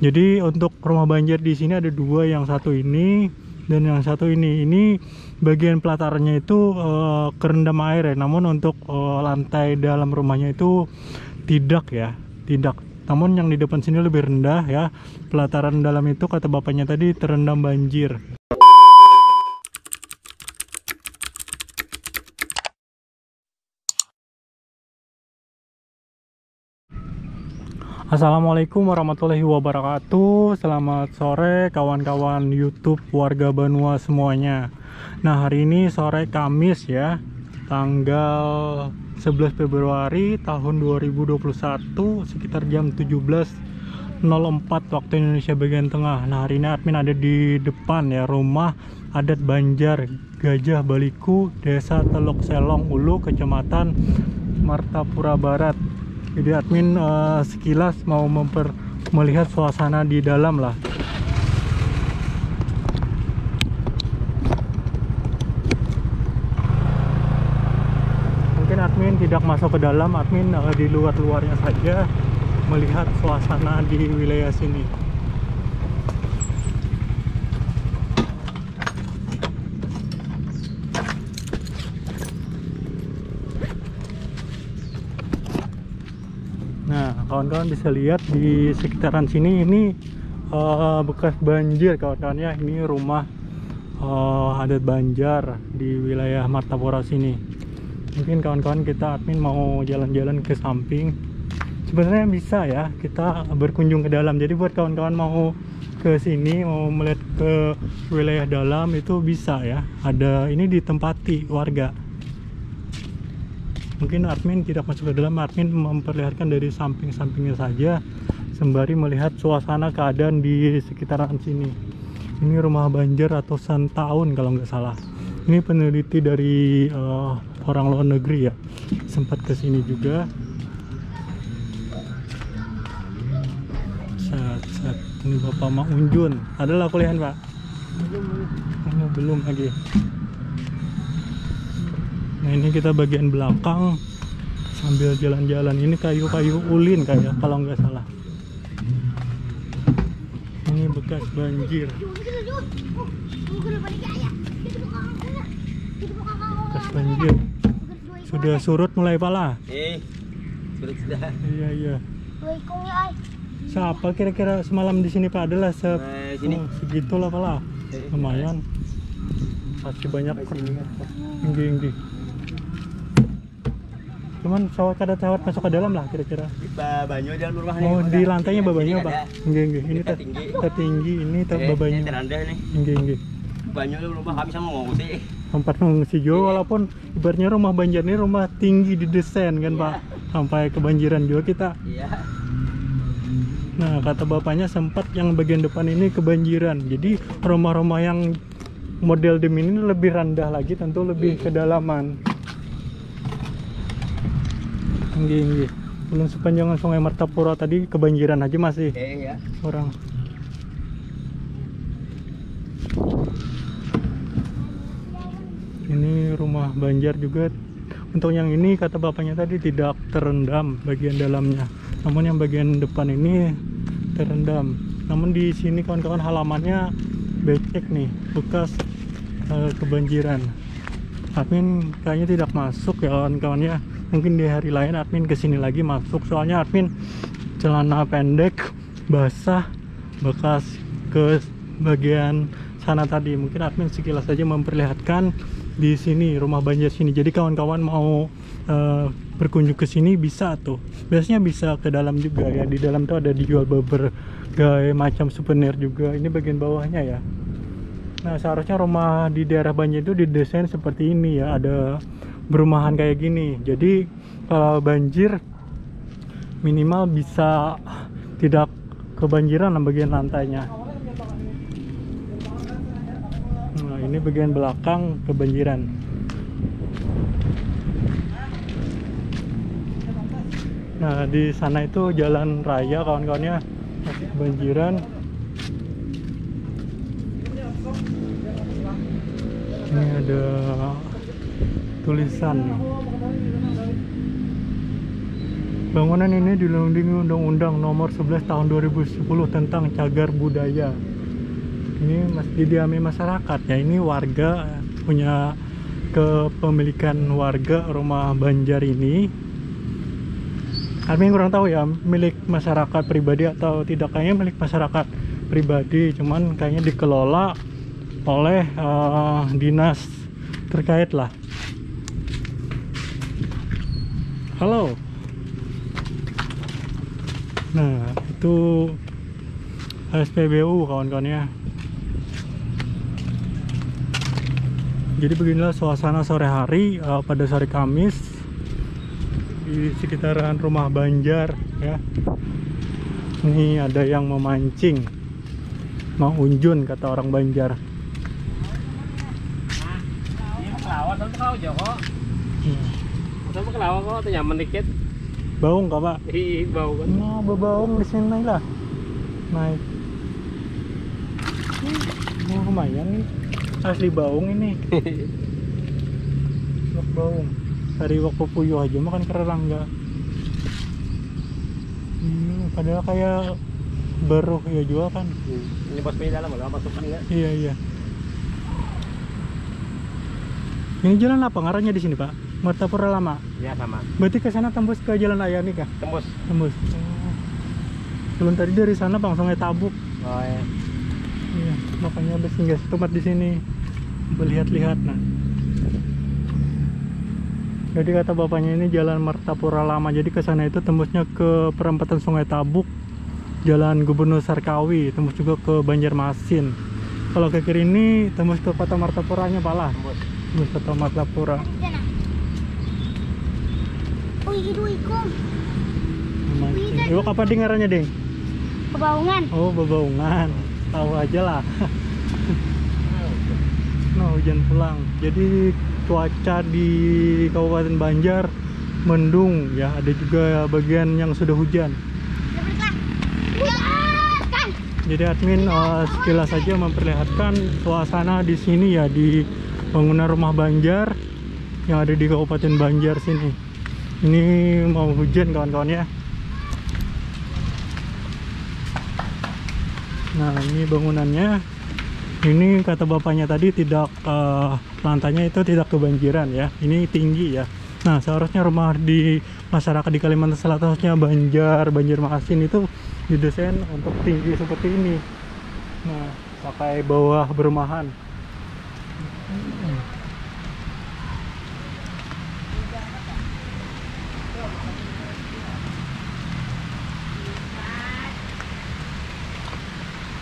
Jadi untuk rumah banjir di sini ada dua, yang satu ini dan yang satu ini. Ini bagian pelatarannya itu kerendam air ya. Namun untuk lantai dalam rumahnya itu tidak ya, tidak. Namun yang di depan sini lebih rendah ya. Pelataran dalam itu kata bapaknya tadi terendam banjir. Assalamualaikum warahmatullahi wabarakatuh. Selamat sore kawan-kawan YouTube warga Banua semuanya. Nah, hari ini sore Kamis ya, tanggal 11 Februari tahun 2021, sekitar jam 17.04 waktu Indonesia bagian tengah. Nah, hari ini admin ada di depan ya, rumah adat Banjar Gajah Baliku, Desa Teluk Selong Ulu, Kecamatan Martapura Barat. Jadi admin sekilas mau melihat suasana di dalam lah. Mungkin admin tidak masuk ke dalam, admin di luar-luarnya saja melihat suasana di wilayah sini. Nah, kawan-kawan bisa lihat di sekitaran sini ini bekas banjir kawan-kawan ya. Ini rumah adat Banjar di wilayah Martapura sini. Mungkin kawan-kawan kita admin mau jalan-jalan ke samping. Sebenarnya bisa ya kita berkunjung ke dalam. Jadi buat kawan-kawan mau ke sini, mau melihat ke wilayah dalam itu bisa ya. Ada ini ditempati warga. Mungkin admin tidak masuk ke dalam, admin memperlihatkan dari samping-sampingnya saja sembari melihat suasana keadaan di sekitaran sini. Ini rumah Banjar ratusan tahun kalau nggak salah. Ini peneliti dari orang luar negeri ya, sempat ke sini juga. Set. Ini Bapak Mak Unjun. Adalah kuliahan Pak? Belum lagi. Nah, ini kita bagian belakang sambil jalan-jalan. Ini kayu-kayu ulin kayak kalau nggak salah. Ini bekas banjir. Bekas banjir. Sudah surut mulai pala? Surut sudah. Iya. Siapa kira-kira semalam di sini Pak? Adalah sini. Segitulah pala. Lumayan. Masih banyak tinggi. Cuman cawat masuk ke dalam lah kira-kira. Banyu dalam rumah nih. Di lantainya babanya Pak. Enggak. Ini tertinggi, ini babanya. Terendah nih. Enggak. Banyu dalam rumah kami sama mengungsi. Tempat mengungsi juga walaupun ibaratnya rumah Banjar ini rumah tinggi didesain kan Pak. Sampai kebanjiran juga kita. Iya. Nah, kata bapaknya sempat yang bagian depan ini kebanjiran. Jadi rumah-rumah yang model demi ini lebih rendah lagi, tentu lebih kedalaman. Tinggi. Belum sepanjang Sungai Martapura tadi kebanjiran aja masih orang. Ini rumah Banjar juga. Untuk yang ini kata bapaknya tadi tidak terendam bagian dalamnya. Namun yang bagian depan ini terendam. Namun di sini kawan-kawan halamannya becek nih, bekas kebanjiran. Admin kayaknya tidak masuk ya kawan-kawan ya. Mungkin di hari lain admin kesini lagi masuk, soalnya admin celana pendek basah bekas ke bagian sana tadi. Mungkin admin sekilas saja memperlihatkan di sini rumah Banjar sini. Jadi kawan-kawan mau berkunjung ke sini bisa tuh. Biasanya bisa ke dalam juga ya. Di dalam tuh ada dijual berbagai macam souvenir juga. Ini bagian bawahnya ya. Nah, seharusnya rumah di daerah Banjar itu didesain seperti ini ya, ada berumahan kayak gini. Jadi kalau banjir minimal bisa tidak kebanjiran bagian lantainya. Nah, ini bagian belakang kebanjiran. Nah, di sana itu jalan raya kawan-kawannya masih kebanjiran. Ini ada tulisan nih. Bangunan ini dilindungi Undang-Undang Nomor 11 Tahun 2010 tentang Cagar Budaya. Ini didiami masyarakat ya. Ini warga punya kepemilikan warga rumah Banjar ini. Kami kurang tahu ya milik masyarakat pribadi atau tidak, kayaknya milik masyarakat pribadi, cuman kayaknya dikelola oleh dinas terkait lah. Halo. Nah, itu SPBU kawan-kawannya. Jadi beginilah suasana sore hari pada sore Kamis di sekitaran rumah Banjar ya. Ini ada yang memancing, mau unjun kata orang Banjar. Ini kelawar sama kau Joko. Sama kelawar kok tuh nyaman dikit. Baung kah Pak? Ih, bau kan. Nah, berbaung di sini lah. Naik. Oh, lumayan nih. Asli baung ini. Wak baung. Dari wak pupuyuh aja makan kerang enggak. Padahal kayak baru ya jual kan. Ini pas di dalam enggak masukkan enggak? Iya, iya. Ini jalan apa ngarannya di sini, Pak? Martapura Lama. Ya sama. Berarti ke sana tembus ke Jalan Ayani kah? Tembus. Tembus. Sebelum tadi dari sana Bang Sungai Tabuk. Oh ya. Iya, makanya habis singgah tempat di sini melihat-lihat. Nah, jadi kata bapaknya ini Jalan Martapura Lama. Jadi ke sana itu tembusnya ke perempatan Sungai Tabuk, Jalan Gubernur Sarkawi, tembus juga ke Banjarmasin. Kalau ke kiri ini tembus ke Kota Martapuranya Pak lah. Tembus Kota Martapura. Oh iya ikut Mancing. Iwak apa di ngarannya, Ding? kebaungan. Oh, bebaungan. Tahu aja lah. Nah, hujan pulang. Jadi cuaca di Kabupaten Banjar mendung ya. Ada juga bagian yang sudah hujan. Jadi admin sekilas saja memperlihatkan suasana di sini ya, di bangunan rumah Banjar yang ada di Kabupaten Banjar sini. Ini mau hujan kawan-kawan ya. Nah, ini bangunannya. Ini kata bapaknya tadi tidak lantainya itu tidak kebanjiran ya. Ini tinggi ya. Nah, seharusnya rumah di masyarakat di Kalimantan Selatan, khususnya Banjarmasin itu didesain untuk tinggi seperti ini. Nah, pakai bawah berumahan.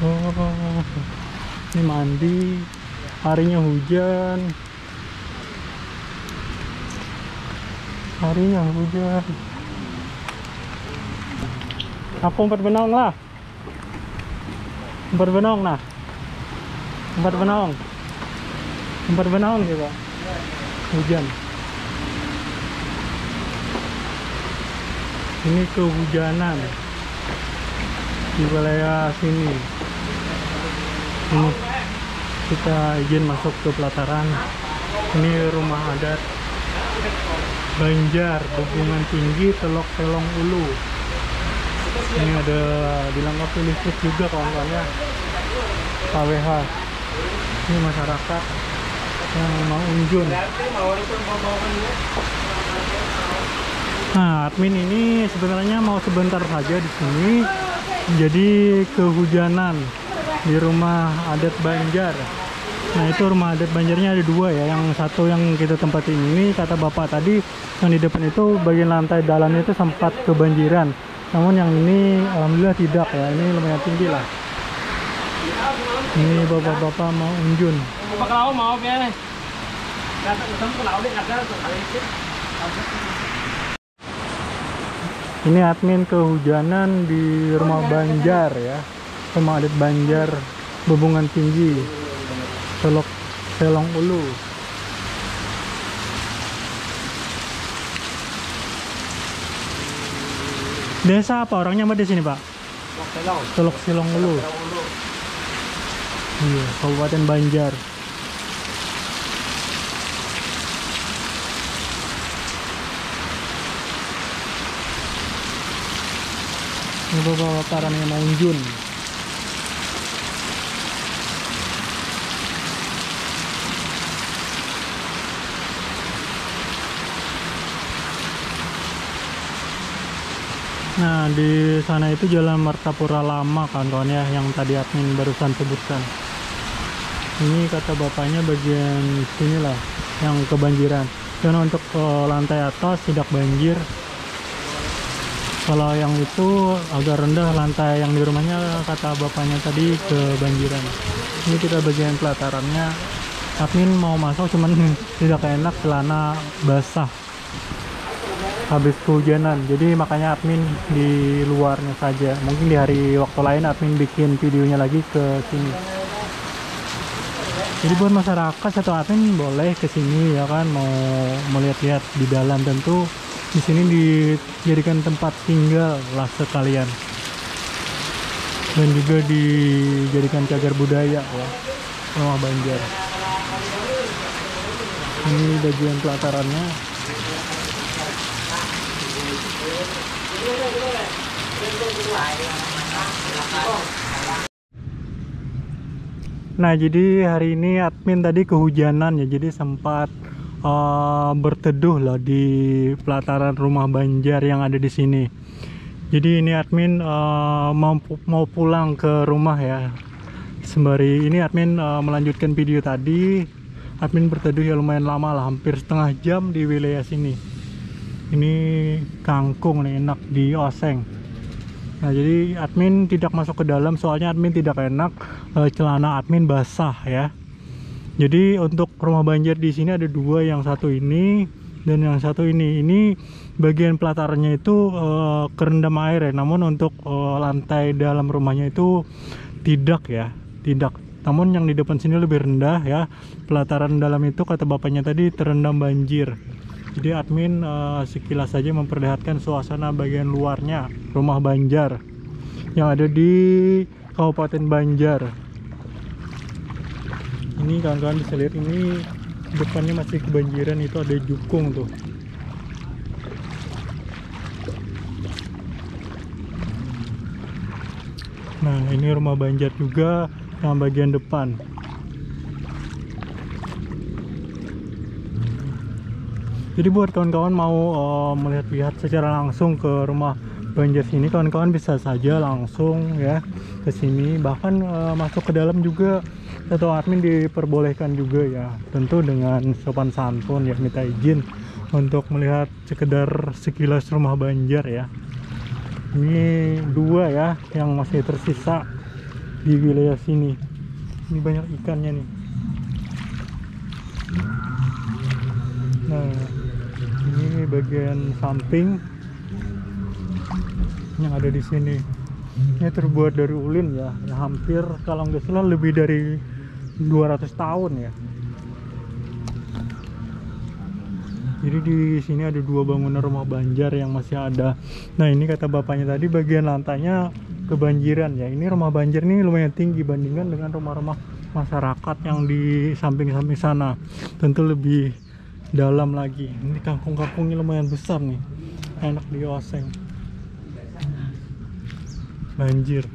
Oh, ini mandi, harinya hujan, Aku umpat benong lah, umpat benong nah, umpat benong gitu, hujan. Ini kehujanan di wilayah sini. Ini kita izin masuk ke pelataran. Ini rumah adat Banjar, Bebungan Tinggi, Telok Selong Ulu. Ini ada dilengkapi listrik juga kawan-kawannya, KWH. Ini masyarakat yang mau unjun. Nah, admin ini sebenarnya mau sebentar saja di sini. Jadi kehujanan di rumah adat Banjar. Nah, itu rumah adat Banjarnya ada dua ya. Yang satu yang kita tempatin ini, kata bapak tadi, yang di depan itu bagian lantai dalamnya itu sempat kebanjiran. Namun yang ini alhamdulillah tidak ya. Ini lumayan tinggi lah. Ini bapak-bapak mau unjun. Kalau mau ya. Ini admin kehujanan di rumah Banjar ya, rumah adat Banjar Bebungan Tinggi, Telok Selong Ulu. Desa apa orangnya mbak di sini Pak? Telok Selong Ulu. Iya, Kabupaten Banjar. Ini pelatarannya Maunjun. Nah, di sana itu Jalan Martapura Lama kawan-kawan ya, yang tadi admin barusan sebutkan. Ini kata bapaknya bagian sinilah yang kebanjiran. Dan untuk lantai atas tidak banjir. Kalau yang itu agak rendah, lantai yang di rumahnya kata bapaknya tadi kebanjiran. Ini kita bagian pelatarannya. Admin mau masuk cuman tidak enak, celana basah habis kehujanan, jadi makanya admin di luarnya saja. Mungkin di hari waktu lain admin bikin videonya lagi ke sini. Jadi buat masyarakat atau admin boleh ke sini ya kan, mau melihat-lihat di dalam. Tentu di sini dijadikan tempat tinggal lah sekalian, dan juga dijadikan cagar budaya ya, Rumah Banjar. Ini bagian pelatarannya. Nah, jadi hari ini admin tadi kehujanan ya, jadi sempat berteduh lah di pelataran Rumah Banjar yang ada di sini. Jadi ini admin mau pulang ke rumah ya. Sembari ini admin melanjutkan video tadi. Admin berteduh ya lumayan lama lah, hampir setengah jam di wilayah sini. Ini kangkung nih, enak di oseng. Nah, jadi admin tidak masuk ke dalam soalnya admin tidak enak, celana admin basah ya. Jadi untuk Rumah Banjar di sini ada dua, yang satu ini dan yang satu ini. Ini bagian pelatarannya itu kerendam air ya. Namun untuk lantai dalam rumahnya itu tidak ya, tidak. Namun yang di depan sini lebih rendah ya. Pelataran dalam itu kata bapaknya tadi terendam banjir. Jadi admin sekilas saja memperlihatkan suasana bagian luarnya Rumah Banjar yang ada di Kabupaten Banjar. Ini kawan-kawan bisa lihat, ini depannya masih kebanjiran, itu ada jukung tuh. Nah, ini Rumah Banjar juga yang bagian depan. Jadi buat kawan-kawan mau melihat-lihat secara langsung ke Rumah Banjar sini, kawan-kawan bisa saja langsung ya ke sini. Bahkan masuk ke dalam juga atau admin diperbolehkan juga ya. Tentu dengan sopan santun ya, minta izin untuk melihat sekedar sekilas Rumah Banjar ya. Ini dua ya yang masih tersisa di wilayah sini. Ini banyak ikannya nih. Nah, ini bagian samping yang ada di sini. Ini terbuat dari ulin ya, hampir kalau nggak salah lebih dari 200 tahun ya. Jadi di sini ada dua bangunan Rumah Banjar yang masih ada. Nah, ini kata bapaknya tadi bagian lantainya kebanjiran ya. Ini Rumah Banjar ini lumayan tinggi bandingkan dengan rumah-rumah masyarakat yang di samping-samping sana. Tentu lebih dalam lagi. Ini kangkung-kangkungnya lumayan besar nih, enak di oseng. Banjir.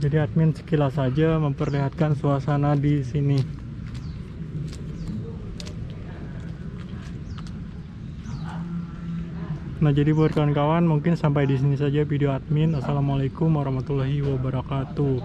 Jadi admin sekilas saja memperlihatkan suasana di sini. Nah, jadi buat kawan-kawan mungkin sampai di sini saja video admin. Assalamualaikum warahmatullahi wabarakatuh.